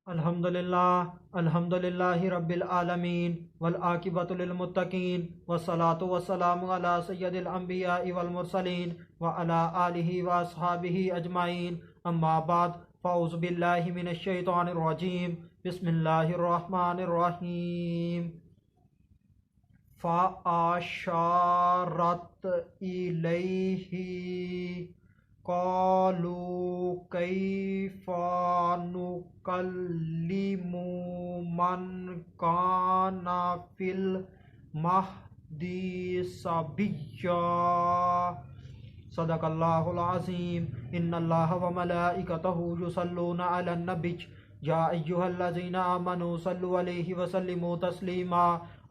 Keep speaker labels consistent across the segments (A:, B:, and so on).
A: الحمد للہ رب العالمین والعاقبۃ للمتقین والصلاة والسلام علی سید الانبیاء والمرسلین وعلی آلہ واصحابہ اجمعین، اما بعد فاعوذ باللہ من الشیطان الرجیم، بسم اللہ الرحمن الرحیم۔ فَأَشَارَتْ إِلَيْهِ قَالُوا كَيْفَ نُكَلِّمُ مَنْ كَانَ فِي الْمَهْدِ صَبِيًّا۔ صدق اللہ العظیم۔ ان اللہ وملائکتہ یصلون علی النبی یا ایھا الذین آمنوا صلوا علیہ وسلموا تسلیما۔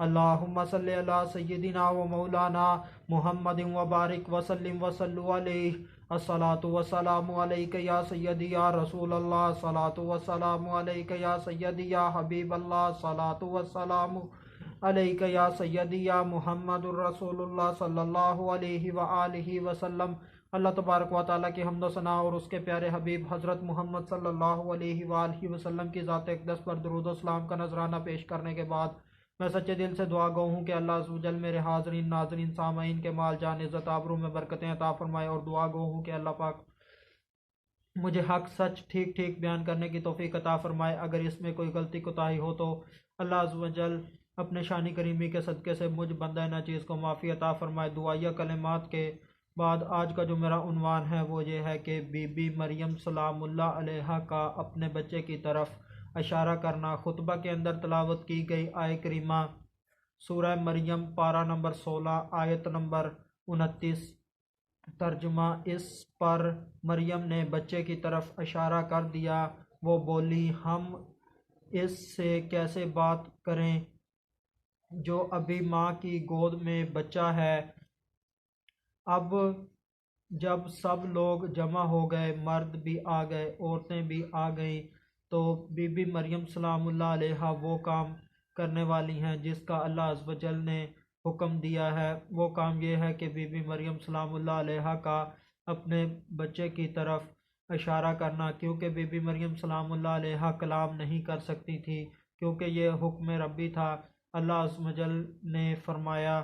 A: اللہم صل علی سیدنا و مولانا محمد وبارک وسلم وصلوا علیہ۔ الصلاۃ والسلام علیک یا سیدی یا رسول اللہ، الصلاۃ والسلام علیک یا سیدی یا حبیب اللہ، الصلاۃ والسلام علیک یا سیدی یا محمد الرسول اللہ صلی اللہ علیہ وآلہ وسلم۔ اللہ تبارک و تعالیٰ کی حمد و ثنا اور اس کے پیارے حبیب حضرت محمد صلی اللہ علیہ وآلہ وسلم کی ذات اقدس پر درود و سلام کا نذرانہ پیش کرنے کے بعد میں سچے دل سے دعا گو ہوں کہ اللہ عز و جل میرے حاضرین ناظرین سامعین کے مال جان عزت آبرو میں برکتیں عطا فرمائے، اور دعا گو ہوں کہ اللہ پاک مجھے حق سچ ٹھیک ٹھیک بیان کرنے کی توفیق عطا فرمائے۔ اگر اس میں کوئی غلطی کوتاہی ہو تو اللہ عز و جل اپنے شانی کریمی کے صدقے سے مجھ بندہ ناچیز کو معافی عطا فرمائے۔ دعائیہ کلمات کے بعد آج کا جو میرا عنوان ہے وہ یہ ہے کہ بی بی مریم سلام اللہ علیہا کا اپنے بچے کی طرف اشارہ کرنا۔ خطبہ کے اندر تلاوت کی گئی آیہ کریمہ سورہ مریم پارہ نمبر 16 آیت نمبر 29۔ ترجمہ: اس پر مریم نے بچے کی طرف اشارہ کر دیا، وہ بولی ہم اس سے کیسے بات کریں جو ابھی ماں کی گود میں بچہ ہے۔ اب جب سب لوگ جمع ہو گئے، مرد بھی آ گئے، عورتیں بھی آ گئیں، تو بی بی مریم سلام اللہ علیہا وہ کام کرنے والی ہیں جس کا اللہ عز و جل نے حکم دیا ہے۔ وہ کام یہ ہے کہ بی بی مریم سلام اللہ علیہا کا اپنے بچے کی طرف اشارہ کرنا، کیونکہ بی بی مریم سلام اللہ علیہا کلام نہیں کر سکتی تھی، کیونکہ یہ حکم ربی تھا۔ اللہ عز و جل نے فرمایا،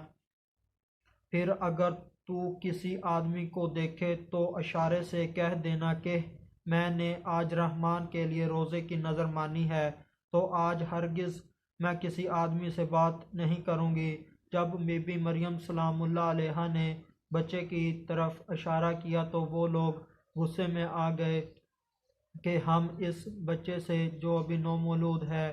A: پھر اگر تو کسی آدمی کو دیکھے تو اشارے سے کہہ دینا کہ میں نے آج رحمان کے لیے روزے کی نظر مانی ہے، تو آج ہرگز میں کسی آدمی سے بات نہیں کروں گی۔ جب بی بی مریم سلام اللہ علیہا نے بچے کی طرف اشارہ کیا تو وہ لوگ غصے میں آ گئے کہ ہم اس بچے سے جو ابھی نومولود ہے،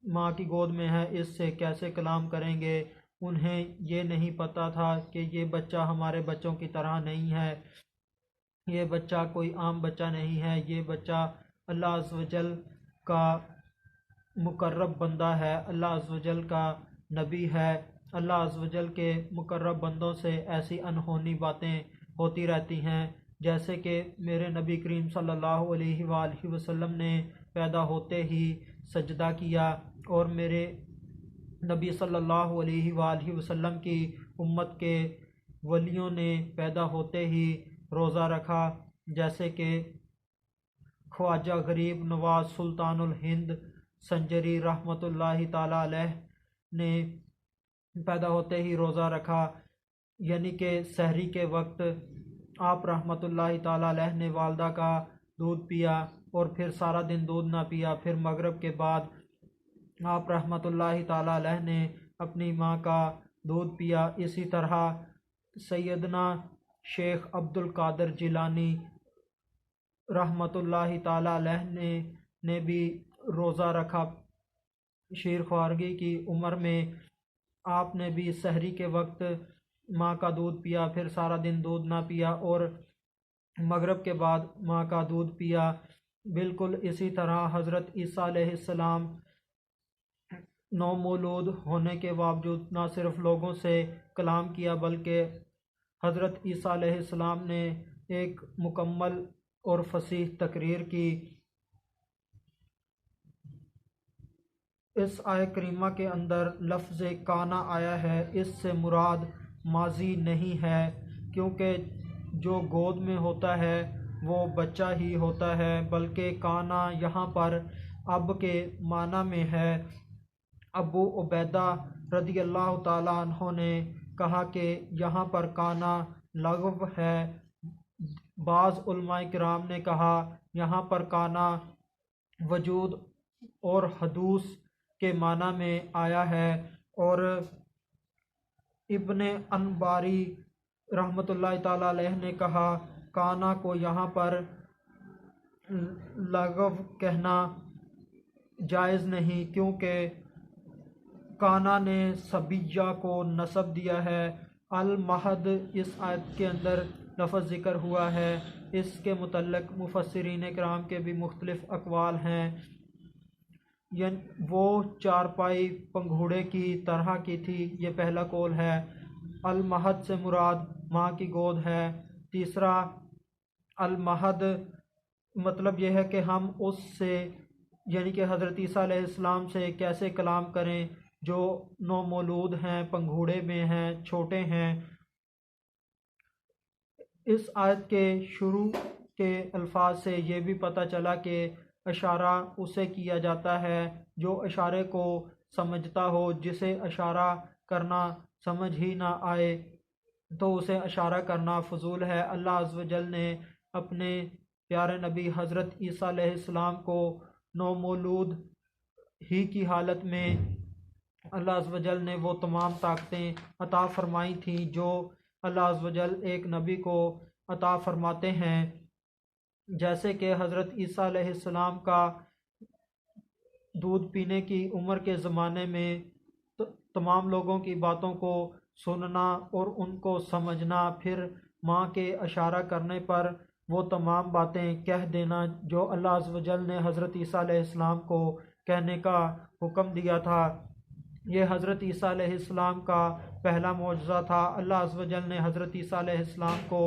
A: ماں کی گود میں ہے، اس سے کیسے کلام کریں گے۔ انہیں یہ نہیں پتہ تھا کہ یہ بچہ ہمارے بچوں کی طرح نہیں ہے، یہ بچہ کوئی عام بچہ نہیں ہے، یہ بچہ اللہ عز و جل کا مقرب بندہ ہے، اللہ عز و جل کا نبی ہے۔ اللہ عز و جل کے مقرب بندوں سے ایسی انہونی باتیں ہوتی رہتی ہیں، جیسے کہ میرے نبی کریم صلی اللہ علیہ وآلہ وسلم نے پیدا ہوتے ہی سجدہ کیا، اور میرے نبی صلی اللہ علیہ وآلہ وسلم کی امت کے ولیوں نے پیدا ہوتے ہی روزہ رکھا، جیسے کہ خواجہ غریب نواز سلطان الہند سنجری رحمۃ اللہ تعالیٰ علیہ نے پیدا ہوتے ہی روزہ رکھا، یعنی کہ سحری کے وقت آپ رحمۃ اللہ تعالیٰ علیہ نے والدہ کا دودھ پیا اور پھر سارا دن دودھ نہ پیا، پھر مغرب کے بعد آپ رحمۃ اللہ تعالیٰ علیہ نے اپنی ماں کا دودھ پیا۔ اسی طرح سیدنا شیخ عبد القادر جیلانی رحمۃ اللہ تعالیٰ علیہ نے بھی روزہ رکھا شیر خوارگی کی عمر میں، آپ نے بھی سحری کے وقت ماں کا دودھ پیا، پھر سارا دن دودھ نہ پیا اور مغرب کے بعد ماں کا دودھ پیا۔ بالکل اسی طرح حضرت عیسیٰ علیہ السلام نومولود ہونے کے باوجود نہ صرف لوگوں سے کلام کیا، بلکہ حضرت عیسیٰ علیہ السلام نے ایک مکمل اور فصیح تقریر کی۔ اس آیہ کریمہ کے اندر لفظ کانا آیا ہے، اس سے مراد ماضی نہیں ہے، کیونکہ جو گود میں ہوتا ہے وہ بچہ ہی ہوتا ہے، بلکہ کانا یہاں پر اب کے معنی میں ہے۔ ابو عبیدہ رضی اللہ تعالیٰ عنہ نے کہا کہ یہاں پر کانا لغو ہے۔ بعض علماء کرام نے کہا یہاں پر کانا وجود اور حدوث کے معنی میں آیا ہے، اور ابن انباری رحمۃ اللہ تعالیٰ علیہ نے کہا کانا کو یہاں پر لغو کہنا جائز نہیں، کیونکہ کانا نے صبیہ کو نسب دیا ہے۔ المہد اس آیت کے اندر لفظ ذکر ہوا ہے، اس کے متعلق مفسرین کرام کے بھی مختلف اقوال ہیں۔ وہ چارپائی پنگھوڑے کی طرح کی تھی، یہ پہلا قول ہے۔ المہد سے مراد ماں کی گود ہے۔ تیسرا، المہد مطلب یہ ہے کہ ہم اس سے یعنی کہ حضرت عیسیٰ علیہ السلام سے کیسے کلام کریں جو نومولود ہیں، پنگھوڑے میں ہیں، چھوٹے ہیں۔ اس آیت کے شروع کے الفاظ سے یہ بھی پتہ چلا کہ اشارہ اسے کیا جاتا ہے جو اشارے کو سمجھتا ہو، جسے اشارہ کرنا سمجھ ہی نہ آئے تو اسے اشارہ کرنا فضول ہے۔ اللہ عز و جل نے اپنے پیارے نبی حضرت عیسیٰ علیہ السلام کو نومولود ہی کی حالت میں اللہ عز و جل نے وہ تمام طاقتیں عطا فرمائی تھیں جو اللہ عز و جل ایک نبی کو عطا فرماتے ہیں، جیسے کہ حضرت عیسیٰ علیہ السلام کا دودھ پینے کی عمر کے زمانے میں تمام لوگوں کی باتوں کو سننا اور ان کو سمجھنا، پھر ماں کے اشارہ کرنے پر وہ تمام باتیں کہہ دینا جو اللہ عز و جل نے حضرت عیسیٰ علیہ السلام کو کہنے کا حکم دیا تھا۔ یہ حضرت عیسیٰ علیہ السلام کا پہلا معجزہ تھا۔ اللہ عز و جل نے حضرت عیسیٰ علیہ السلام کو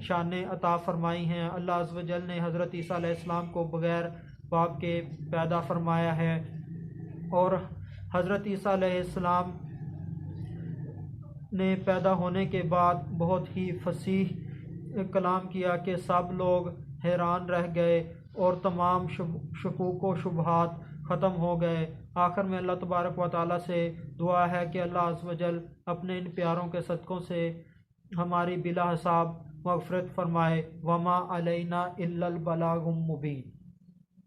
A: شانیں عطا فرمائی ہیں۔ اللہ عز و جل نے حضرت عیسیٰ علیہ السلام کو بغیر باپ کے پیدا فرمایا ہے، اور حضرت عیسیٰ علیہ السلام نے پیدا ہونے کے بعد بہت ہی فصیح کلام کیا کہ سب لوگ حیران رہ گئے اور تمام شکوک و شبہات ختم ہو گئے۔ آخر میں اللہ تبارک و تعالیٰ سے دعا ہے کہ اللہ عز و جل اپنے ان پیاروں کے صدقوں سے ہماری بلا حساب مغفرت فرمائے۔ وما علینا الا البلاغ المبین۔